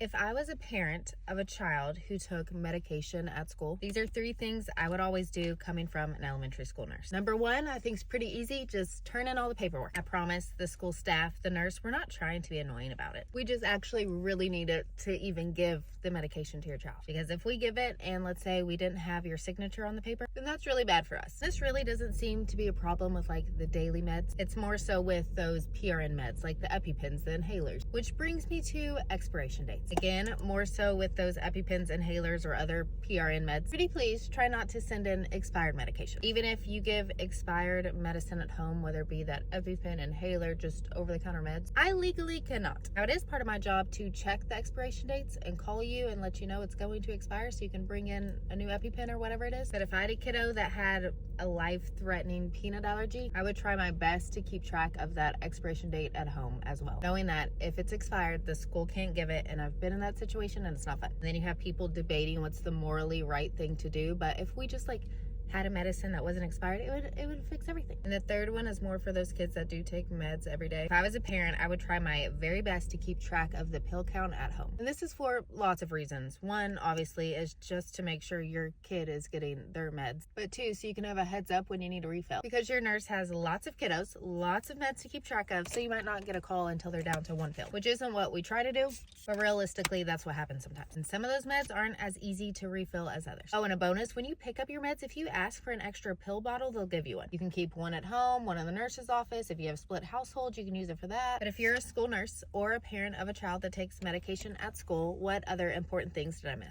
If I was a parent of a child who took medication at school, these are 3 things I would always do coming from an elementary school nurse. Number 1, I think is pretty easy. Just turn in all the paperwork. I promise the school staff, the nurse, we're not trying to be annoying about it. We just actually really need it to even give the medication to your child. Because if we give it and let's say we didn't have your signature on the paper, then that's really bad for us. This really doesn't seem to be a problem with like the daily meds. It's more so with those PRN meds like the EpiPens, the inhalers, which brings me to expiration dates. Again, more so with those EpiPens, inhalers, or other PRN meds. Pretty please try not to send in expired medication. Even if you give expired medicine at home, whether it be that EpiPen, inhaler, just over-the-counter meds, I legally cannot. Now, it is part of my job to check the expiration dates and call you and let you know it's going to expire so you can bring in a new EpiPen or whatever it is. But if I had a kiddo that had a life-threatening peanut allergy, I would try my best to keep track of that expiration date at home as well, knowing that if it's expired, the school can't give it, and I've been in that situation and it's not fun. And then you have people debating what's the morally right thing to do, but if we just like had a medicine that wasn't expired, it would fix everything. And the third one is more for those kids that do take meds every day. If I was a parent, I would try my very best to keep track of the pill count at home. And this is for lots of reasons. One, obviously, is just to make sure your kid is getting their meds. But 2, so you can have a heads up when you need a refill. Because your nurse has lots of kiddos, lots of meds to keep track of, so you might not get a call until they're down to 1 pill, which isn't what we try to do, but realistically, that's what happens sometimes. And some of those meds aren't as easy to refill as others. Oh, and a bonus, when you pick up your meds, if you ask for an extra pill bottle, they'll give you one. You can keep one at home, one in the nurse's office. If you have split households, you can use it for that. But if you're a school nurse or a parent of a child that takes medication at school, what other important things did I miss?